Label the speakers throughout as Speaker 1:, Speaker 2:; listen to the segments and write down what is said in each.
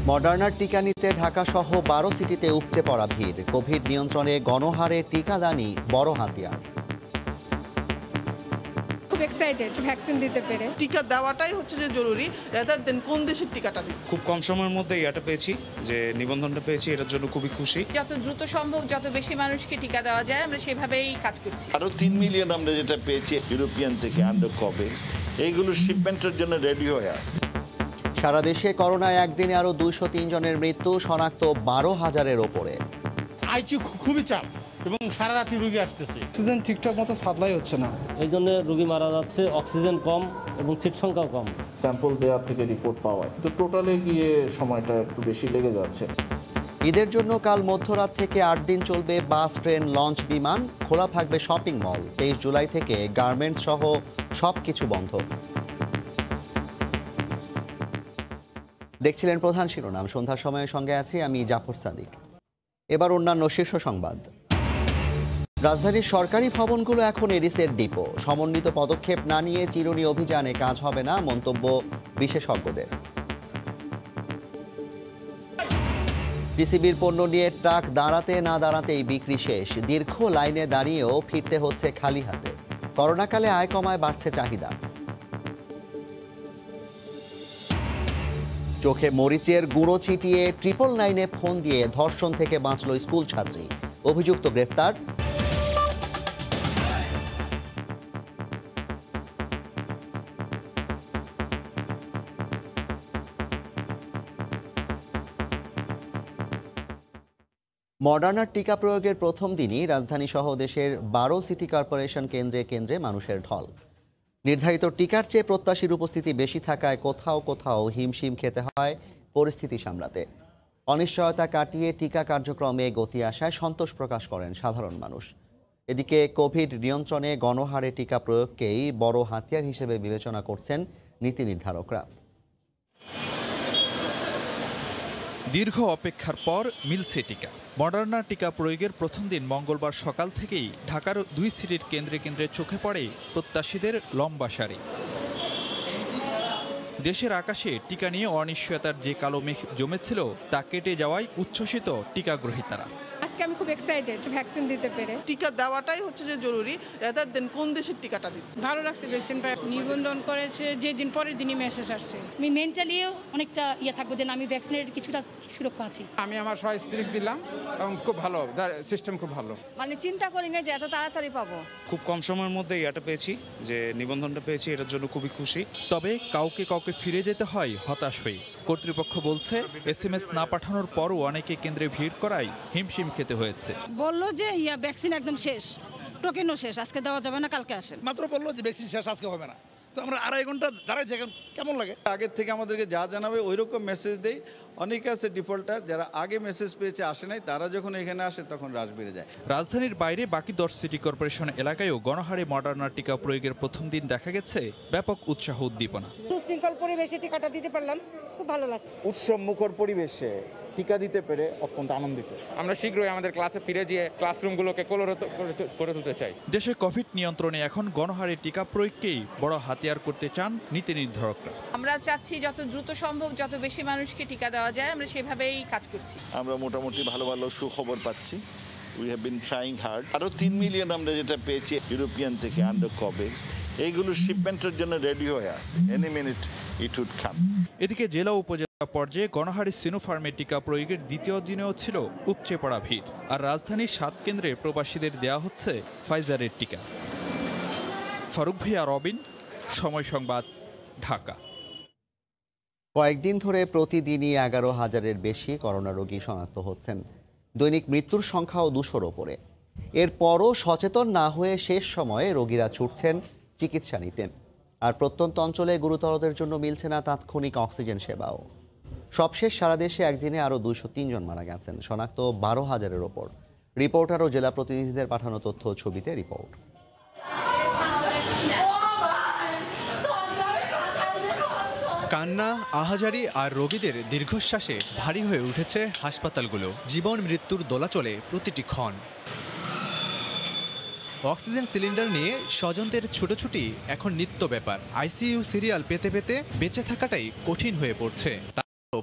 Speaker 1: মডার্নার টিকা নিতে ঢাকাসহ ১২ সিটিতে উপচে পড়া ভিড়। কোভিড নিয়ন্ত্রণে গণহারে টিকাদানি বড় হাতিয়ার।
Speaker 2: খুব এক্সাইটেড ভ্যাকসিন দিতে পেরে।
Speaker 3: টিকা দেওয়াটাই হচ্ছে যে জরুরি, রাদার দেন কোন দেশের টিকাটা দিচ্ছে।
Speaker 4: খুব কম সময়ের মধ্যে এটা পেয়েছি, যে নিবন্ধনটা পেয়েছি, এটার জন্য খুবই খুশি।
Speaker 5: যত দ্রুত সম্ভব যত বেশি মানুষকে টিকা দেওয়া যায় আমরা সেভাবেই কাজ করছি।
Speaker 6: আরো ৩ মিলিয়ন আমরা যেটা পেয়েছি ইউরোপিয়ান থেকে আন্ডার কভেক্স, এইগুলো শিপমেন্টের জন্য রেডি হয়ে আছে।
Speaker 1: সারা দেশে করোনায় একদিনে আরো ২০৩ জনের মৃত্যু, শনাক্ত ১২,০০০-এর ওপরে।
Speaker 7: আইসিইউ খুবই চাপ এবং সারা রাতি রোগী আসতেছে।
Speaker 8: অক্সিজেন ঠিকঠাক মতো সাপ্লাই হচ্ছে না,
Speaker 9: এই জন্য রোগী মারা যাচ্ছে। অক্সিজেন কম এবং সিট সংখ্যাও কম।
Speaker 10: স্যাম্পল দেওয়ার থেকে রিপোর্ট পাওয়া, তো টোটালে গিয়ে সময়টা একটু বেশি লেগে যাচ্ছে।
Speaker 1: ঈদের জন্য কাল মধ্যরাত থেকে ৮ দিন চলবে বাস, ট্রেন, লঞ্চ, বিমান। খোলা থাকবে শপিং মল। ২৩ জুলাই থেকে গার্মেন্টস সহ সবকিছু বন্ধ। দেখছিলেন প্রধান শিরোনাম। সন্ধ্যার সময়ের সঙ্গে আছি আমি জাফর সাদিক। এবার অন্যান্য শীর্ষ সংবাদ। রাজধানীর সরকারি ভবনগুলো এখন এডিসের ডিপো। সমন্বিত পদক্ষেপ না নিয়ে চিরুনি অভিযানে কাজ হবে না, মন্তব্য বিশেষজ্ঞদের। টিসিবির পণ্য নিয়ে ট্রাক দাঁড়াতে না দাঁড়াতেই বিক্রি শেষ। দীর্ঘ লাইনে দাঁড়িয়েও ফিরতে হচ্ছে খালি হাতে। করোনাকালে আয় কমায় বাড়ছে চাহিদা। চোখে মরিচের গুঁড়ো ছিটিয়ে 999-এ ফোন দিয়ে ধর্ষণ থেকে বাঁচল স্কুল ছাত্রী। অভিযুক্ত গ্রেপ্তার। মডার্নার টিকা প্রয়োগের প্রথম দিনই রাজধানী সহ দেশের ১২ সিটি কর্পোরেশন কেন্দ্রে কেন্দ্রে মানুষের ঢল। নির্ধারিত টিকার চেয়ে প্রত্যাশীর উপস্থিতি বেশি থাকায় কোথাও কোথাও হিমশিম খেতে হয় পরিস্থিতি সামলাতে। অনিশ্চয়তা কাটিয়ে টিকা কার্যক্রমে গতি আসায় সন্তোষ প্রকাশ করেন সাধারণ মানুষ। এদিকে কোভিড নিয়ন্ত্রণে গণহারে টিকা প্রয়োগকেই বড় হাতিয়ার হিসেবে বিবেচনা করছেন নীতি নির্ধারকরা।
Speaker 11: দীর্ঘ অপেক্ষার পর মিলছে টিকা। মডার্না টিকা প্রয়োগের প্রথম দিন মঙ্গলবার সকাল থেকেই ঢাকার ২ সিটির কেন্দ্রে কেন্দ্রে চোখে পড়ে প্রত্যাশীদের লম্বা সারি। দেশের আকাশে টিকা নিয়ে অনিশ্চয়তার যে কালো মেঘ জমেছিল তা কেটে যাওয়ায় উচ্ছ্বসিত টিকা গ্রহীতারা।
Speaker 2: আজকে আমি খুব এক্সাইটেড ভ্যাকসিন দিতে পেরে।
Speaker 3: টিকা দেওয়াটাই হচ্ছে যে জরুরি, রাদার দেন কোন দেশের টিকাটা দিচ্ছে।
Speaker 12: ভালো লাগছে ভ্যাকসিন নিবন্ধন করেছে, যে দিন পরের দিনই মেসেজ আসছে। আমি মেন্টালিও অনেকটা থাকবো যে আমি ভ্যাকসিনের কিছুটা সুরক্ষা আছি।
Speaker 7: আমি আমার সহস্ত্রীক দিলাম এবং খুব ভালো সিস্টেম, খুব ভালো।
Speaker 5: মানে চিন্তা করি না যে এত তাড়াতাড়ি পাবো।
Speaker 4: খুব কম সময়ের মধ্যে এটা পেয়েছি, যে নিবন্ধনটা পেয়েছি, এটার জন্য খুবই খুশি।
Speaker 11: তবে কাউকে কাউকে ফিরে যেতে হয় হতাশ হয়ে। কর্তৃপক্ষ বলছে SMS না পাঠানোর পরও অনেকে কেন্দ্রে ভিড় করায় হিমশিম খেতে হয়েছে।
Speaker 12: বললো যে ভ্যাকসিন একদম শেষ, টোকেনও শেষ, আজকে দেওয়া যাবে না, কালকে আসেন।
Speaker 7: মাত্র বললো যে ভ্যাকসিন শেষ, আজকে হবে না। তো আমরা 2.5 ঘন্টা দাঁড়াই থাকেন, কেমন লাগে?
Speaker 10: আগের থেকে আমাদেরকে যা জানাবে ওই রকম মেসেজ দেই। অনেকে আছে ডিফল্টার, যারা আগে মেসেজ পেয়েছে আসে নাই, তারা যখন এখানে আসে তখন রাশ বেড়ে যায়।
Speaker 11: রাজধানীর বাইরে বাকি 10 সিটি কর্পোরেশন এলাকায়ও গণহারে মডার্নার টিকা প্রয়োগের প্রথম দিন দেখা গেছে ব্যাপক উৎসাহ উদ্দীপনা।
Speaker 12: সুশৃঙ্খল পরিবেশে টিকাটা দিতে পারলাম, খুব ভালো লাগছে।
Speaker 10: উৎসব মুখর পরিবেশে টিকা দিতে পেরে অত্যন্ত আনন্দিত।
Speaker 7: আমরা শীঘ্রই আমাদের ক্লাসে ফিরে গিয়ে ক্লাসরুমগুলোকে করে তুলতে চাই।
Speaker 11: দেশে কোভিড নিয়ন্ত্রণে এখন গণহারে টিকা প্রয়োগকেই বড় হাতিয়ার করতে চান নীতি নির্ধারকরা।
Speaker 5: আমরা চাচ্ছি যত দ্রুত সম্ভব যত বেশি মানুষকে টিকা দেওয়া যায় আমরা সেভাবেই কাজ করছি।
Speaker 6: আমরা মোটামুটি ভালো ভালো সুখবর পাচ্ছি। We have been trying hard. আরো ৩ মিলিয়ন আমরা যেটা পেয়েছি ইউরোপিয়ান থেকে আন্ডার কভেক্স, এইগুলো শিপমেন্টের জন্য রেডি হয়ে আছে। Any minute it would come.
Speaker 11: এদিকে জেলা উপজেলা পর্যায়ে গণহারে সিনোফার্মে টিকা প্রয়োগের দ্বিতীয় দিনেও ছিল উপচে পড়া ভিড়। আর রাজধানীর 7 কেন্দ্রে প্রবাসীদের দেয়া হচ্ছে ফাইজারের টিকা। ফারুক ভিয়া, রবিন, সময় সংবাদ, ঢাকা।
Speaker 1: কয়েকদিন ধরে প্রতিদিনই 11,000-এর বেশি করোনা রোগী শনাক্ত হচ্ছেন। দৈনিক মৃত্যুর সংখ্যাও 200-র ওপরে। এরপরও সচেতন না হয়ে শেষ সময়ে রোগীরা ছুটছেন চিকিৎসা নিতে। আর প্রত্যন্ত অঞ্চলে গুরুতরদের জন্য মিলছে না তাৎক্ষণিক অক্সিজেন সেবাও। সবশেষ সারা দেশে একদিনে আরও 203 জন মারা গেছেন, শনাক্ত 12,000-এর ওপর। রিপোর্টার ও জেলা প্রতিনিধিদের পাঠানো তথ্য ছবিতে রিপোর্ট।
Speaker 13: কান্না, আহাজারি আর রোগীদের দীর্ঘশ্বাসে ভারী হয়ে উঠেছে হাসপাতালগুলো। জীবন মৃত্যুর দোলাচলে প্রতিটি ক্ষণ। অক্সিজেন সিলিন্ডার নিয়ে স্বজনদের ছুটোছুটি এখন নিত্য ব্যাপার। আইসিইউ সিরিয়াল পেতে পেতে বেঁচে থাকাটাই কঠিন হয়ে পড়ছে।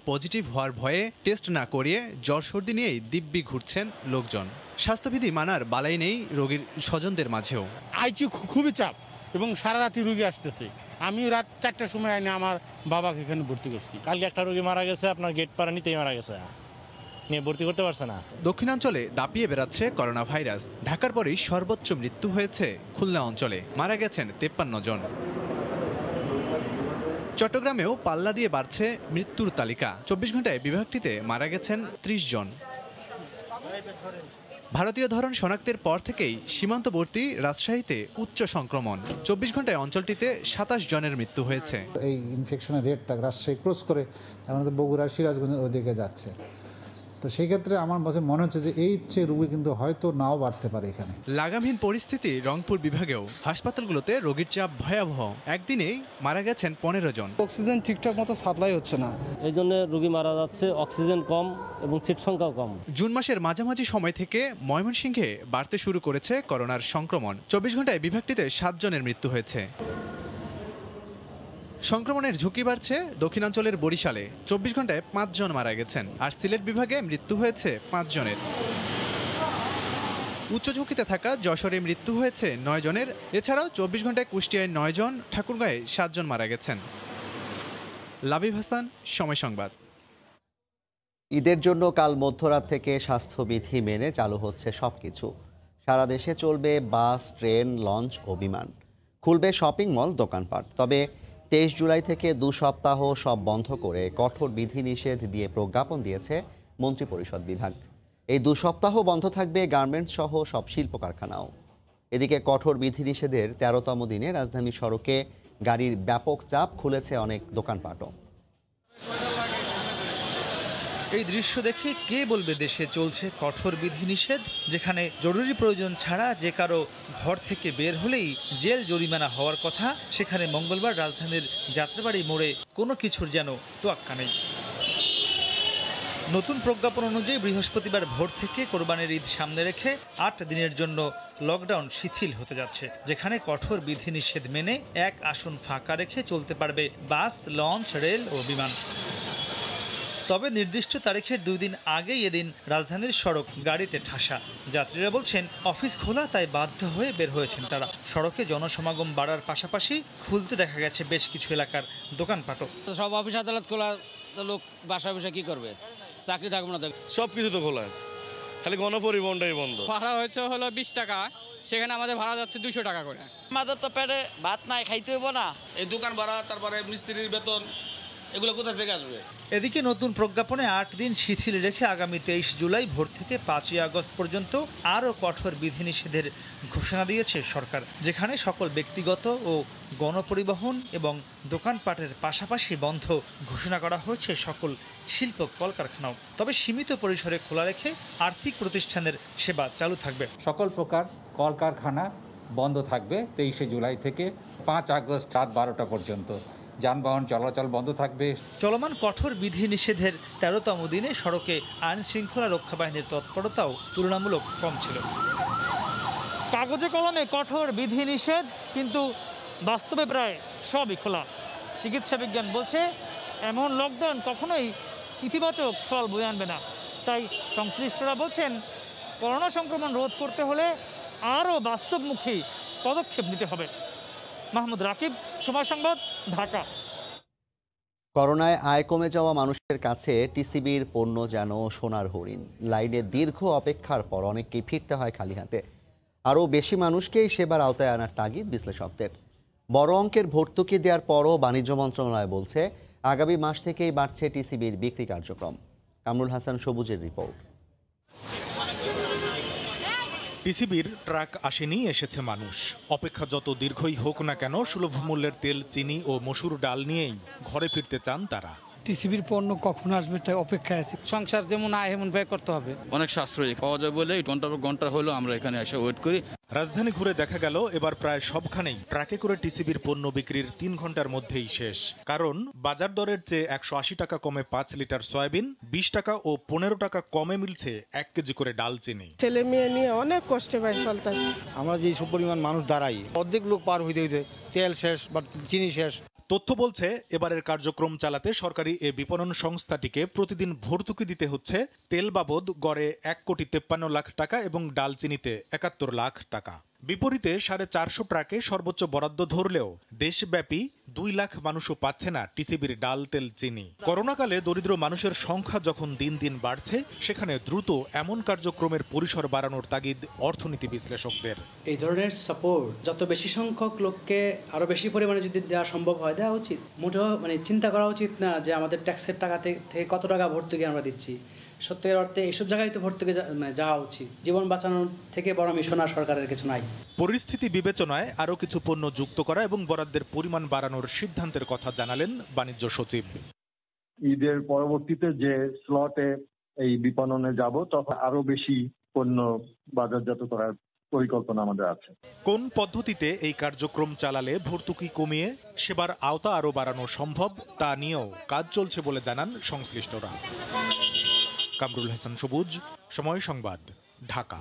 Speaker 13: পজিটিভ হওয়ার ভয়ে টেস্ট না করিয়ে জ্বর সর্দি নিয়েই দিব্যি ঘুরছেন লোকজন। স্বাস্থ্যবিধি মানার বালাই নেই রোগীর স্বজনদের মাঝেও।
Speaker 14: আইসি খুবই চাপ এবং সারা রাতি রুগী আসতেছে। আমি রাত 4টার সময় আইনে আমার বাবাকে এখানে ভর্তি করছি।
Speaker 9: কালকে একটা রোগী মারা গেছে, আপনার গেট পাড়া নিতেই মারা গেছে, নিয়ে ভর্তি করতে পারছে না।
Speaker 13: দক্ষিণাঞ্চলে দাপিয়ে বেড়াচ্ছে করোনা ভাইরাস। ঢাকার পরেই সর্বোচ্চ মৃত্যু হয়েছে খুলনা অঞ্চলে, মারা গেছেন 53 জন। চট্টগ্রামেও পাল্লা দিয়ে বাড়ছে মৃত্যুর তালিকা। 24 ঘন্টায় বিভাগটিতে মারা গেছেন 30 জন। ভারতীয় ধরন শনাক্তের পর থেকেই সীমান্তবর্তী রাজশাহীতে উচ্চ সংক্রমণ। 24 ঘন্টায় অঞ্চলটিতে 27 জনের মৃত্যু হয়েছে।
Speaker 15: এই ইনফেকশনের রেটটা রাজশাহী ক্রস করে আমাদের বগুড়া সিরাজগঞ্জের ওদিকে যাচ্ছে। তো সেই ক্ষেত্রে আমার কাছে মনে হচ্ছে যে এই চেয়ে রোগী কিন্তু হয়তো নাও বাড়তে পারে এখানে।
Speaker 13: লাগামহীন পরিস্থিতি রংপুর বিভাগেও। হাসপাতালগুলোতে রোগীর চাপ ভয়াবহ। একদিনেই মারা গেছেন 15 জন।
Speaker 8: অক্সিজেন ঠিকঠাক মতো সাপ্লাই হচ্ছে না,
Speaker 9: এই জন্য রোগী মারা যাচ্ছে, অক্সিজেন কম এবং সিট সংখ্যাও কম।
Speaker 13: জুন মাসের মাঝামাঝি সময় থেকে ময়মনসিংহে বাড়তে শুরু করেছে করোনার সংক্রমণ। 24 ঘন্টায় বিভাগটিতে 7 জনের মৃত্যু হয়েছে। সংক্রমণের ঝুঁকি বাড়ছে দক্ষিণাঞ্চলের বরিশালে। 24 ঘন্টায় 5 জন মারা গেছেন, আর সিলেট বিভাগে মৃত্যু হয়েছে 5 জনের। উচ্চ ঝুঁকিতে থাকা যশোরে মৃত্যু হয়েছে 9 জনের। এছাড়াও 24 ঘন্টায় কুষ্টিয়ায় 9 জন, ঠাকুরগাঁয়ে 7 জন মারা গেছেন। লাবিব হাসান, সময় সংবাদ।
Speaker 1: ঈদের জন্য কাল মধ্যরাত থেকে স্বাস্থ্যবিধি মেনে চালু হচ্ছে সবকিছু। সারা দেশে চলবে বাস, ট্রেন, লঞ্চ ও বিমান। খুলবে শপিং মল, দোকানপাট। তবে 23 জুলাই থেকে 2 সপ্তাহ সব বন্ধ করে কঠোর বিধিনিষেধ দিয়ে প্রজ্ঞাপন দিয়েছে মন্ত্রিপরিষদ বিভাগ। এই 2 সপ্তাহ বন্ধ থাকবে গার্মেন্টস সহ সব শিল্প কারখানাও। এদিকে কঠোর বিধিনিষেধের 13তম দিনে রাজধানী সড়কে গাড়ির ব্যাপক চাপ, খুলেছে অনেক দোকানপাটও।
Speaker 16: এই দৃশ্য দেখে কে বলবে দেশে চলছে কঠোর বিধিনিষেধ, যেখানে জরুরি প্রয়োজন ছাড়া যে কারো ঘর থেকে বের হলেই জেল জরিমানা হওয়ার কথা, সেখানে মঙ্গলবার রাজধানীর যাত্রাবাড়ি মোড়ে কোনো কিছুর যেন তোয়াক্কা নেই। নতুন প্রজ্ঞাপন অনুযায়ী বৃহস্পতিবার ভোর থেকে কোরবানির ঈদ সামনে রেখে 8 দিনের জন্য লকডাউন শিথিল হতে যাচ্ছে, যেখানে কঠোর বিধিনিষেধ মেনে এক আসন ফাঁকা রেখে চলতে পারবে বাস, লঞ্চ, রেল ও বিমান। তবে নির্দিষ্ট তারিখের 2 দিন আগেই এদিন রাজধানীর সড়ক গাড়িতে ঠাসা। যাত্রীরা বলছেন অফিস খোলা, তাই বাধ্য হয়ে বের হয়েছেন তারা। সড়কে জনসমাগম বাড়ার পাশাপাশি খুলতে দেখা গেছে বেশ কিছু এলাকার দোকানপাটও।
Speaker 17: সব অফিস আদালত খোলা, তো লোক বাসা বসে কি করবে? চাকরি থাকবে না,
Speaker 18: সব কিছু তো খোলা, খালি গণপরিবহনটাই বন্ধ।
Speaker 19: ভাড়া হয়েছে হলো 20 টাকা, সেখানে আমাদের ভাড়া যাচ্ছে 200 টাকা করে।
Speaker 17: আমাদের তো পেটে ভাত নাই, খাইতে হইব না।
Speaker 18: এই দোকান ভাড়া, তারপরে মিস্ত্রির বেতন, এগুলো কোথা থেকে আসবে?
Speaker 16: এদিকে নতুন প্রজ্ঞাপনে 8 দিন শিথিল রেখে আগামী 23 জুলাই ভোর থেকে 5ই আগস্ট পর্যন্ত আরও কঠোর বিধিনিষেধের ঘোষণা দিয়েছে সরকার, যেখানে সকল ব্যক্তিগত ও গণপরিবহন এবং দোকানপাটের পাশাপাশি বন্ধ ঘোষণা করা হয়েছে সকল শিল্প কলকারখানাও। তবে সীমিত পরিসরে খোলা রেখে আর্থিক প্রতিষ্ঠানের সেবা চালু থাকবে।
Speaker 20: সকল প্রকার কলকারখানা বন্ধ থাকবে 23 জুলাই থেকে 5 আগস্ট রাত 12টা পর্যন্ত। যানবাহন চলাচল বন্ধ থাকবে।
Speaker 16: চলমান কঠোর বিধিনিষেধের 13তম দিনে সড়কে আইন শৃঙ্খলা রক্ষা বাহিনীর তৎপরতাও তুলনামূলক কম ছিল। কাগজে কলমে কঠোর বিধিনিষেধ, কিন্তু বাস্তবে প্রায় সবই খোলা। চিকিৎসা বিজ্ঞান বলছে এমন লকডাউন কখনোই ইতিবাচক ফল বয়ে আনবে না। তাই সংশ্লিষ্টরা বলছেন করোনা সংক্রমণ রোধ করতে হলে আরও বাস্তবমুখী পদক্ষেপ নিতে হবে। মাহমুদ রাকিব, সময় সংবাদ, ঢাকা।
Speaker 1: করোনায় আয় কমে যাওয়া মানুষের কাছে টিসিবির পণ্য যেন সোনার হরিণ। লাইনে দীর্ঘ অপেক্ষার পর অনেককেই ফিরতে হয় খালি হাতে। আরও বেশি মানুষকেই সেবার আওতায় আনার তাগিদ বিশ্লেষকদের। বড় অঙ্কের ভর্তুকি দেওয়ার পরও বাণিজ্য মন্ত্রণালয় বলছে আগামী মাস থেকেই বাড়ছে টিসিবির বিক্রি কার্যক্রম। কামরুল হাসান সবুজের রিপোর্ট।
Speaker 21: টিসিবির ট্রাক আসেনি, এসেছে মানুষ। অপেক্ষা যত দীর্ঘই হোক না কেন, সুলভ মূল্যের তেল, চিনি ও মসুর ডাল নিয়েই ঘরে ফিরতে চান তারা।
Speaker 22: টিসিবির পণ্য কখন আসবে তাই অপেক্ষায় আছি।
Speaker 17: সংসার যেমন আয় এমন ব্যয় করতে হবে। অনেক সাশ্রয়ী পাওয়া যায় বলে ঘন্টার পর ঘন্টা হলো আমরা এখানে এসে ওয়েট করি।
Speaker 21: রাজধানী ঘুরে দেখা গেল এবার প্রায় সবখানেই ট্রাকে করে টিসিবির পণ্য বিক্রির 3 ঘন্টার মধ্যেই শেষ। কারণ বাজার দরের চেয়ে 180 টাকা কমে 5 লিটার সয়াবিন, 20 টাকা ও 15 টাকা কমে মিলছে 1 কেজি করে ডাল চিনি।
Speaker 23: ছেলে মেয়ে নিয়ে অনেক কষ্টে ভাই চলতেছে।
Speaker 24: আমরা যে সব পরিমাণ মানুষ দাঁড়াই, অর্ধেক লোক পার হইতে হইতে তেল শেষ বা চিনি শেষ।
Speaker 21: তথ্য বলছে এবারের কার্যক্রম চালাতে সরকারি এ বিপণন সংস্থাটিকে প্রতিদিন ভর্তুকি দিতে হচ্ছে তেল বাবদ গড়ে 1,53,00,000 টাকা এবং ডালচিনিতে 71 লাখ টাকা। বিপরীতে 450 ট্রাকে সর্বোচ্চ বরাদ্দ ধরলেও দেশব্যাপী 2 লাখ মানুষও পাচ্ছে না টিসিবির ডাল, তেল, চিনি। করোনাকালে দরিদ্র মানুষের সংখ্যা যখন দিন দিন বাড়ছে, সেখানে দ্রুত এমন কার্যক্রমের পরিসর বাড়ানোর তাগিদ অর্থনীতি বিশ্লেষকদের।
Speaker 2: এই ধরনের সাপোর্ট যত বেশি সংখ্যক লোককে আরো বেশি পরিমাণে যদি দেওয়া সম্ভব হয় দেওয়া উচিত। মোটেও চিন্তা করা উচিত না যে আমাদের ট্যাক্সের টাকা থেকে কত টাকা ভর্তুকি আমরা দিচ্ছি। সত্যিকার অর্থে এইসব জায়গায় তো ভর্তুকি যাওয়া উচিত। জীবন বাঁচানোর থেকে বড় মিশন আর সরকারের কিছু নাই।
Speaker 21: পরিস্থিতি বিবেচনায় আরও কিছু পণ্য যুক্ত করা এবং বরাদ্দের পরিমাণ বাড়ানোর সিদ্ধান্তের কথা জানালেন বাণিজ্য সচিব।
Speaker 3: ঈদের পরবর্তীতে যে স্লটে এই বিপণনে যাব, তখন আরো বেশি পণ্য বাজারজাত করার পরিকল্পনা আমাদের আছে।
Speaker 21: কোন পদ্ধতিতে এই কার্যক্রম চালালে ভর্তুকি কমিয়ে সেবার আওতা আরও বাড়ানো সম্ভব তা নিয়েও কাজ চলছে বলে জানান সংশ্লিষ্টরা। কামরুল হাসান সবুজ, সময় সংবাদ, ঢাকা।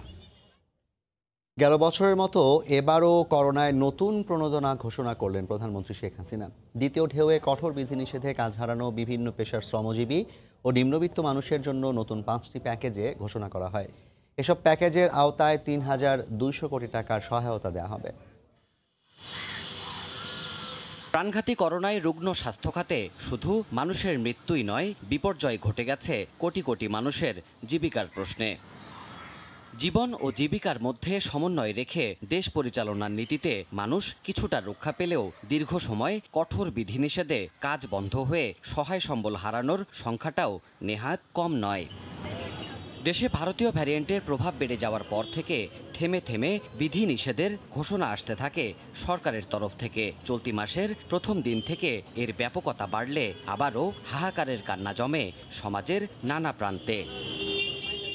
Speaker 1: গেল বছরের মতো এবারও করোনায় নতুন প্রণোদনা ঘোষণা করলেন প্রধানমন্ত্রী শেখ হাসিনা। দ্বিতীয় ঢেউয়ে কঠোর বিধিনিষেধে কাজ হারানো বিভিন্ন পেশার শ্রমজীবী ও নিম্নবিত্ত মানুষের জন্য নতুন 5টি প্যাকেজে ঘোষণা করা হয়। এসব প্যাকেজের আওতায় 3,200 কোটি টাকার সহায়তা দেওয়া হবে।
Speaker 4: প্রাণঘাতী করোনায় রুগ্ন স্বাস্থ্য খাতে শুধু মানুষের মৃত্যুই নয়, বিপর্যয় ঘটে গেছে কোটি কোটি মানুষের জীবিকার প্রশ্নে। জীবন ও জীবিকার মধ্যে সমন্বয় রেখে দেশ পরিচালনার নীতিতে মানুষ কিছুটা রক্ষা পেলেও দীর্ঘ সময় কঠোর বিধিনিষেধে কাজ বন্ধ হয়ে সহায় সম্বল হারানোর সংখ্যাটাও নেহাত কম নয়। দেশে ভারতীয় ভ্যারিয়েন্টের প্রভাব বেড়ে যাওয়ার পর থেকে থেমে থেমে বিধিনিষেধের ঘোষণা আসতে থাকে সরকারের তরফ থেকে। চলতি মাসের প্রথম দিন থেকে এর ব্যাপকতা বাড়লে আবারও হাহাকারের কান্না জমে সমাজের নানা প্রান্তে।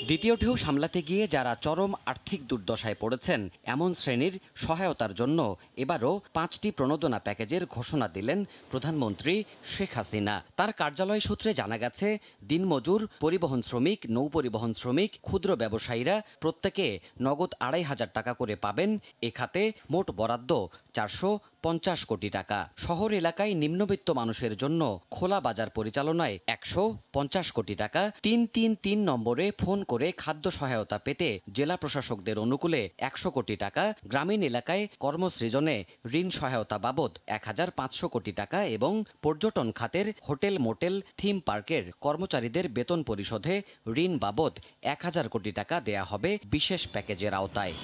Speaker 4: দ্বিতীয় ঢেউ সামলাতে গিয়ে যারা চরম আর্থিক দুর্দশায় পড়েছেন, এমন শ্রেণীর সহায়তার জন্য এবারও 5টি প্রণোদনা প্যাকেজের ঘোষণা দিলেন প্রধানমন্ত্রী শেখ হাসিনা। তার কার্যালয় সূত্রে জানা গেছে, দিনমজুর, পরিবহন শ্রমিক, নৌ পরিবহন শ্রমিক, ক্ষুদ্র ব্যবসায়ীরা প্রত্যেকে নগদ 2,500 টাকা করে পাবেন। এ খাতে মোট বরাদ্দ 450 কোটি টাকা। শহর এলাকায় নিম্নবিত্ত মানুষের জন্য খোলা বাজার পরিচালনায় 150 কোটি টাকা। 333 নম্বরে ফোন করে খাদ্য সহায়তা পেতে জেলা প্রশাসকদের অনুকূলে 100 কোটি টাকা। গ্রামীণ এলাকায় কর্মসৃজনে ঋণ সহায়তা বাবদ 1,500 কোটি টাকা এবং পর্যটন খাতের হোটেল, মোটেল, থিম পার্কের কর্মচারীদের বেতন পরিশোধে ঋণ বাবদ 1,000 কোটি টাকা দেয়া হবে বিশেষ প্যাকেজের আওতায়।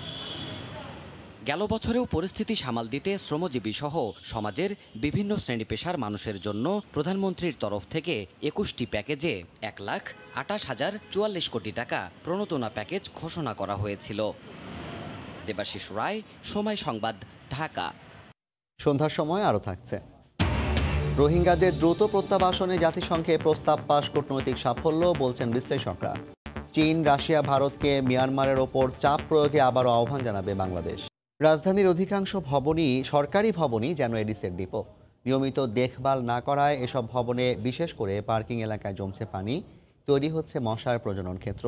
Speaker 4: গেল বছরেও পরিস্থিতি সামাল দিতে শ্রমজীবী সহ সমাজের বিভিন্ন শ্রেণী পেশার মানুষের জন্য প্রধানমন্ত্রীর তরফ থেকে 21টি প্যাকেজে 1,28,044 কোটি টাকা প্রণোদনা প্যাকেজ ঘোষণা করা হয়েছিল। দেবাশিস রায়, সময় সংবাদ, ঢাকা।
Speaker 1: সন্ধ্যার সময় আরও থাকছে। রোহিঙ্গাদের দ্রুত প্রত্যাবাসনে জাতিসংঘে প্রস্তাব পাশ কূটনৈতিক সাফল্য বলছেন বিশ্লেষকরা। চীন, রাশিয়া, ভারতকে মিয়ানমারের ওপর চাপ প্রয়োগে আবারও আহ্বান জানাবে বাংলাদেশ। রাজধানীর অধিকাংশ ভবনই সরকারি ভবনই যেন এডিসের ডিপো। নিয়মিত দেখভাল না করায় এসব ভবনে, বিশেষ করে পার্কিং এলাকায় জমছে পানি, তৈরি হচ্ছে মশার প্রজনন ক্ষেত্র।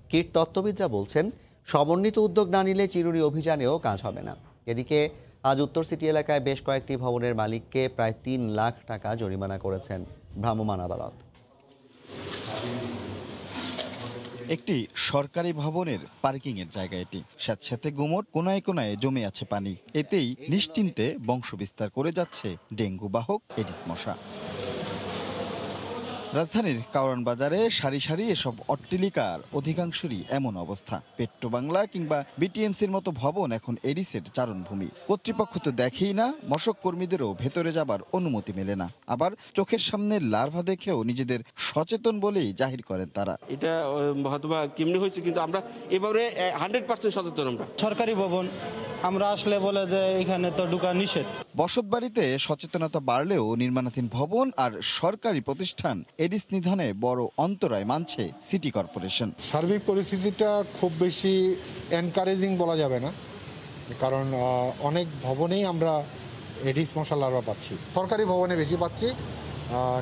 Speaker 1: কীটতত্ত্ববিদরা বলছেন, সমন্বিত উদ্যোগ না নিলে চিরুনি অভিযানেও কাজ হবে না। এদিকে আজ উত্তর সিটি এলাকায় বেশ কয়েকটি ভবনের মালিককে প্রায় 3 লাখ টাকা জরিমানা করেছেন ভ্রাম্যমাণ আদালত।
Speaker 24: একটি সরকারি ভবনের পার্কিং এর জায়গা এটি। স্যাঁতস্যাঁতে গুমট, কোনায় কোনায় জমে আছে পানি। এতেই নিশ্চিন্তে বংশ বিস্তার করে যাচ্ছে ডেঙ্গু বাহক এডিস মশা। রাজধানীর কারওয়ান বাজারে সারি সারি এসব অট্টালিকার অধিকাংশেরই এমন অবস্থা। পেট্রো বাংলা কিংবা বিটিএমসির মতো ভবন এখন এডিসের চারণভূমি। কর্তৃপক্ষ তো দেখেই না, মশক কর্মীদেরও ভেতরে যাবার অনুমতি মেলে না। আবার চোখের সামনে লার্ভা দেখেও নিজেদের সচেতন বলেই জাহির করেন তারা।
Speaker 25: এটা হয়তো বা কেমনি হয়েছে, কিন্তু আমরা এবারে 100% সচেতন। আমরা
Speaker 26: সরকারি ভবন আমরা আসলে বলে যে এখানে তো ঢোকা নিষেধ।
Speaker 24: বসতবাড়িতে সচেতনতা বাড়লেও নির্মাণাধীন ভবন আর সরকারি প্রতিষ্ঠান এডিস নিধনে বড় অন্তরায় মানছে সিটি কর্পোরেশন।
Speaker 27: সার্বিক পরিস্থিতিটা খুব বেশি এনকারেজিং বলা যাবে না, কারণ অনেক ভবনেই আমরা এডিস মশা লার্ভা পাচ্ছি। সরকারি ভবনে বেশি পাচ্ছি,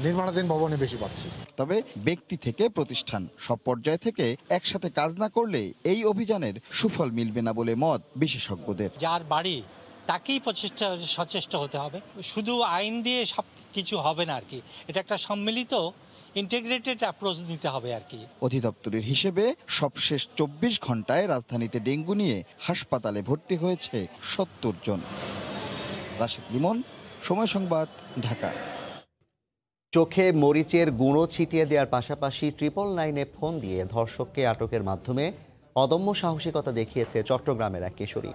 Speaker 27: নির্মাণাধীন ভবনে বেশি পাচ্ছি।
Speaker 24: তবে ব্যক্তি থেকে প্রতিষ্ঠান সব পর্যায় থেকে একসাথে কাজ না করলে এই অভিযানের সুফল মিলবে না বলে মত বিশেষজ্ঞদের।
Speaker 28: যার বাড়ি
Speaker 5: তাকেই সচেষ্ট হতে হবে। শুধু আইন দিয়ে সব কিছু হবে না আর কি, এটা একটা সম্মিলিত ইন্টিগ্রেটেড অ্যাপ্রোচ নিতে হবে আর কি।
Speaker 24: অধিদপ্তরের হিসেবে সবশেষ 24 ঘন্টায় রাজধানীতে ডেঙ্গু নিয়ে হাসপাতালে ভর্তি হয়েছে 70 জন। রাশিদ লিমন, সময় সংবাদ, ঢাকা।
Speaker 1: চোখে মরিচের গুঁড়ো ছিটিয়ে দেওয়ার পাশাপাশি 999-এ ফোন দিয়ে ধর্ষককে আটকের মাধ্যমে অদম্য সাহসিকতা দেখিয়েছে চট্টগ্রামের এক কিশোরী।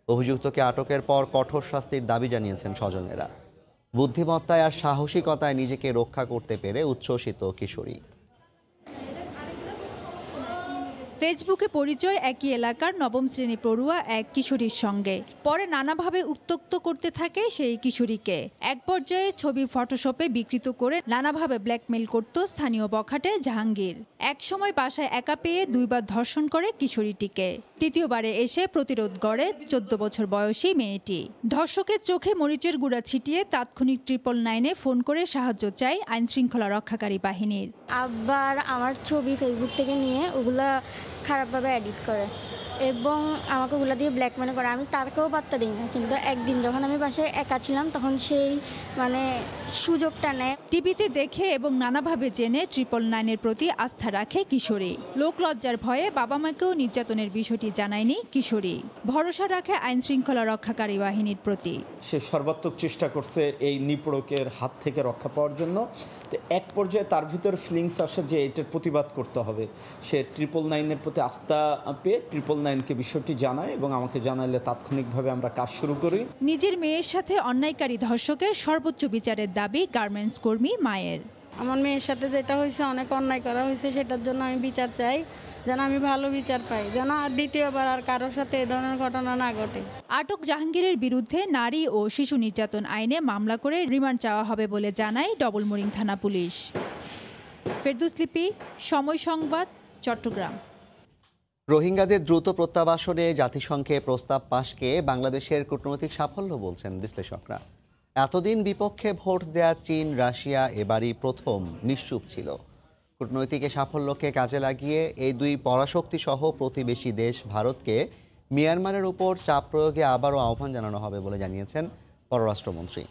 Speaker 1: অভিযুক্তকে আটকের পর কঠোর শাস্তির দাবি জানিয়েছেন স্বজনেরা। বুদ্ধিমত্তায় আর সাহসিকতায় নিজেকে রক্ষা করতে পেরে উচ্ছ্বসিত কিশোরী।
Speaker 6: ফেসবুকে পরিচয় একই এলাকার নবম শ্রেণী পড়ুয়া এক কিশোরীর সঙ্গে, পরে নানাভাবে উত্ত্যক্ত করতে থাকে সেই কিশোরীকে। এক পর্যায়ে ছবি ফটোশপে বিকৃত করে নানাভাবে ব্ল্যাকমেইল করত স্থানীয় বখাটে জাহাঙ্গীর। এক সময় বাসায় একা পেয়ে 2 বার ধর্ষণ করে কিশোরীটিকে। তৃতীয়বারে এসে প্রতিরোধ গড়ে 14 বছর বয়সী মেয়েটি। ধর্ষকের চোখে মরিচের গুঁড়া ছিটিয়ে তাৎক্ষণিক 999-এ ফোন করে সাহায্য চায় আইন শৃঙ্খলা রক্ষাকারী বাহিনীর।
Speaker 7: আবার আমার ছবি ফেসবুক থেকে নিয়ে ওগুলা খারাপভাবে এডিট করে এবং আমাকে ওগুলা দিয়ে ব্ল্যাকমেল করে। আমি তারকেও পাত্তা দিই না, কিন্তু একদিন যখন আমি বাসায় একা ছিলাম তখন সেই সুযোগটা নেয়।
Speaker 6: টিভিতে দেখে এবং নানাভাবে জেনে 999-এর প্রতি আস্থা রাখে কিশোরী। লোকলজ্জার ভয়ে বাবা মাকেও নির্যাতনের বিষয়টি জানায়নি কিশোরী। ভরসা রাখে আইন শৃঙ্খলা রক্ষাকারী বাহিনীর প্রতি।
Speaker 10: সে সর্বাত্মক চেষ্টা করছে এই নিপীড়কের হাত থেকে রক্ষা পাওয়ার জন্য। তো এক পর্যায়ে তার ভিতরে ফিলিংস আসে যে এটার প্রতিবাদ করতে হবে। সে 999-এর প্রতি আস্থা পেয়ে 999-কে বিষয়টি জানায় এবং আমাকে জানাইলে তাৎক্ষণিকভাবে আমরা কাজ শুরু করি।
Speaker 6: নিজের মেয়ের সাথে অন্যায়কারী ধর্ষকের সর্বোচ্চ বিচারের দাবি গার্মেন্টস কর্মী মায়ের।
Speaker 23: আমার মেয়ের সাথে যেটা হয়েছে, অনেক অন্যায় করা হয়েছে, সেটার জন্য আমি বিচার চাই, যেন আমি ভালো বিচার পাই, যেন দ্বিতীয়বার আর কারোর সাথে এই ধরনের ঘটনা না ঘটে।
Speaker 6: আটক জাহাঙ্গীরের বিরুদ্ধে নারী ও শিশু নির্যাতন আইনে মামলা করে রিমান্ড চাওয়া হবে বলে জানায় ডবলমুরিং থানা পুলিশ। ফেরদৌস লিপি, সময় সংবাদ, চট্টগ্রাম।
Speaker 1: রোহিঙ্গাদের দ্রুত প্রত্যাবাসনে জাতিসংঘে প্রস্তাব পাশকে বাংলাদেশের কূটনৈতিক সাফল্য বলছেন বিশ্লেষকরা। এতদিন বিপক্ষে ভোট দেয়া চীন, রাশিয়া এবারই প্রথম নিশ্চুপ ছিল। কূটনৈতিক সাফল্যকে কাজে লাগিয়ে এই 2 পরাশক্তি সহ প্রতিবেশী দেশ ভারতকে মিয়ানমারের উপর চাপ প্রয়োগে আবারও আহ্বান জানানো হবে বলে জানিয়েছেন পররাষ্ট্রমন্ত্রী।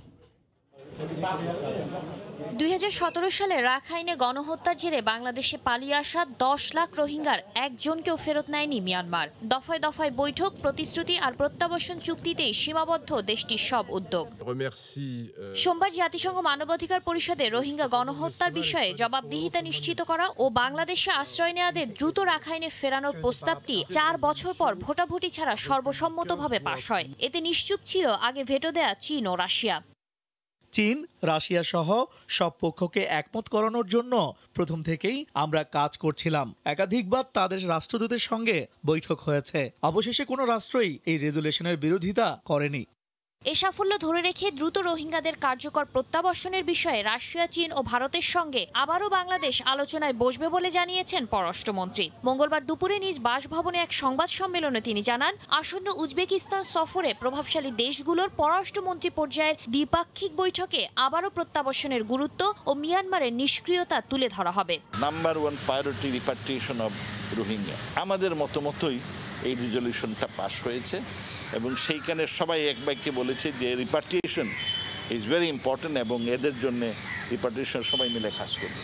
Speaker 11: 2017 সালে রাখাইনে গণহত্যার জেরে বাংলাদেশে পালিয়ে আসা 10 লাখ রোহিঙ্গার একজনকেও ফেরত নেয়নি মিয়ানমার। দফায় দফায় বৈঠক, প্রতিশ্রুতি আর প্রত্যাবাসন চুক্তিতেই সীমাবদ্ধ দেশটির সব উদ্যোগ। সোমবার জাতিসংঘ মানবাধিকার পরিষদে রোহিঙ্গা গণহত্যার বিষয়ে জবাবদিহিতা নিশ্চিত করা ও বাংলাদেশে আশ্রয় নেওয়াদের দ্রুত রাখাইনে ফেরানোর প্রস্তাবটি 4 বছর পর ভোটাভুটি ছাড়া সর্বসম্মতভাবে পাশ হয়। এতে নিশ্চুপ ছিল আগে ভেটো দেয়া চীন ও রাশিয়া।
Speaker 12: চীন, রাশিয়া সহ সব পক্ষকে একমত করানোর জন্য প্রথম থেকেই আমরা কাজ করছিলাম। একাধিকবার তাদের রাষ্ট্রদূতের সঙ্গে বৈঠক হয়েছে। অবশেষে কোনো রাষ্ট্রই এই রেজুলেশনের বিরোধিতা করেনি।
Speaker 11: এ সাফল্য ধরে রেখে দ্রুত রোহিঙ্গাদের কার্যকর প্রত্যাবাসনের বিষয়ে রাশিয়া, চীন ও ভারতের সঙ্গে আবারও বাংলাদেশ আলোচনায় বসবে বলে জানিয়েছেন পররাষ্ট্রমন্ত্রী। মঙ্গলবার দুপুরে নিজ বাসভবনে এক সংবাদ সম্মেলনে তিনি জানান, আসন্ন উজবেকিস্তান সফরে প্রভাবশালী দেশগুলোর পররাষ্ট্রমন্ত্রী পর্যায়ের দ্বিপাক্ষিক বৈঠকে আবারও প্রত্যাবাসনের গুরুত্ব ও মিয়ানমারের নিষ্ক্রিয়তা তুলে ধরা হবে।
Speaker 14: Number 1 priority repatriation of Rohingya. আমাদের মতই এই রেজলিউশনটা পাস হয়েছে এবং সেইখানে সবাই এক বাক্যে বলেছে যে রিপাট্রিয়েশন ইজ ভেরি ইম্পর্টেন্ট এবং এদের জন্য রিপাট্রিয়েশন সবাই মিলে কাজ করবে।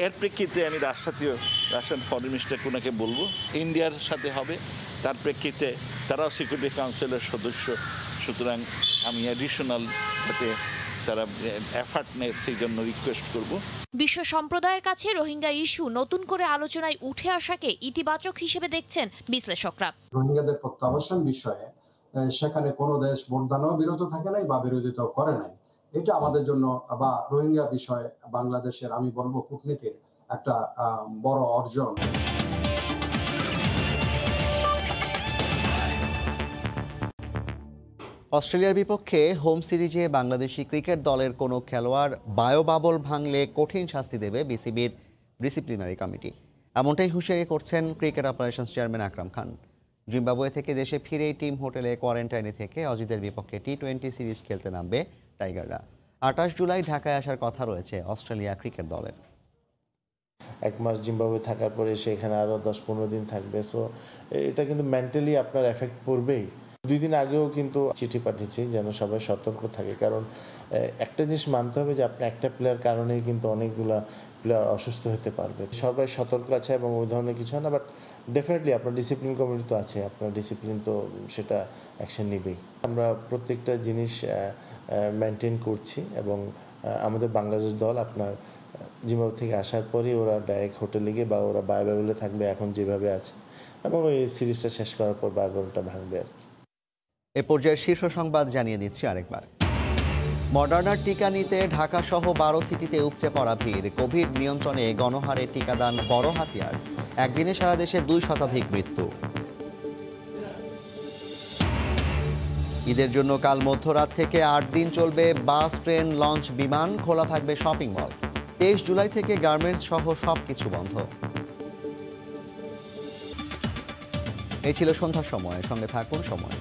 Speaker 14: এর প্রেক্ষিতে আমি রাশিয়ান ফরেন মিনিস্টার কোনাকে বলবো ইন্ডিয়ার সাথে হবে। তার প্রেক্ষিতে তারাও সিকিউরিটি কাউন্সিলের সদস্য, সুতরাং আমি অ্যাডিশনাল যাতে তারা এফার্ট নেয় সেই জন্য রিকোয়েস্ট করব।
Speaker 11: বিশ্ব সম্প্রদায়ের কাছে রোহিঙ্গা ইস্যু নতুন করে আলোচনায় উঠে আসাকে ইতিবাচক হিসেবে দেখছেন বিশ্লেষকরা।
Speaker 28: রোহিঙ্গাদের প্রত্যাবাসন বিষয়ে সেখানে কোনো দেশ ভোটদানও বিরত থাকে নাই বা বিরোধিতা করে নাই। এটা আমাদের জন্য বা রোহিঙ্গা বিষয়ে বাংলাদেশের আমি বলবো কূটনীতির একটা বড় অর্জন।
Speaker 1: অস্ট্রেলিয়ার বিপক্ষে হোম সিরিজে বাংলাদেশি ক্রিকেট দলের কোনো খেলোয়াড় বায়োবাবল ভাঙলে কঠিন শাস্তি দেবে বিসিবির ডিসিপ্লিনারি কমিটি। এমনটাই হুঁশিয়ারি করছেন cricket operations chairman Akram Khan. Zimbabwe থেকে দেশে ফিরেই টিম হোটেলে কোয়ারেন্টাইনে থেকে অজিতের বিপক্ষে টি20 সিরিজ খেলতে নামবে টাইগাররা। 28 জুলাই ঢাকায় আসার কথা রয়েছে অস্ট্রেলিয়া ক্রিকেট দলের।
Speaker 29: 1 মাস জিম্বাবুয়ে থাকার পরে সেখানে আরও 10-15 দিন থাকবে। সো এটা কিন্তু মেন্টালি আপনার এফেক্ট পড়বেই। 2 দিন আগেও কিন্তু চিঠি পাঠিয়েছি যেন সবাই সতর্ক থাকে, কারণ একটা জিনিস মানতে হবে যে আপনার একটা প্লেয়ার কারণেই কিন্তু অনেকগুলা প্লেয়ার অসুস্থ হতে পারবে। সবাই সতর্ক আছে এবং ওই ধরনের কিছু হয় না, বাট ডেফিনেটলি আপনার ডিসিপ্লিন কমিটি তো আছে, আপনার ডিসিপ্লিন তো সেটা অ্যাকশন নেবেই। আমরা প্রত্যেকটা জিনিস মেনটেন করছি এবং আমাদের বাংলাদেশ দল আপনার জিম্বাবুয়ে থেকে আসার পরেই ওরা ডাইরেক্ট হোটেলে গিয়ে বা ওরা বায়োবাবলে থাকবে এখন যেভাবে আছে, এবং ওই সিরিজটা শেষ করার পর বায়োবাবলটা ভাঙবে আর কি।
Speaker 1: এ পর্যায়ের শীর্ষ সংবাদ জানিয়ে দিচ্ছি আরেকবার। মডার্নার টিকা নিতে ঢাকা সহ 12 সিটিতে উপচে পড়া ভিড়। কোভিড নিয়ন্ত্রণে গণহারে টিকাদান বড় হাতিয়ার। একদিনে সারা দেশে 2 শতাধিক মৃত্যু। ঈদের জন্য কাল মধ্যরাত থেকে 8 দিন চলবে বাস, ট্রেন, লঞ্চ, বিমান। খোলা থাকবে শপিং মল। 23 জুলাই থেকে গার্মেন্টস সহ সবকিছু বন্ধ। এই ছিল সন্ধ্যার সময়। সঙ্গে থাকুন সময়।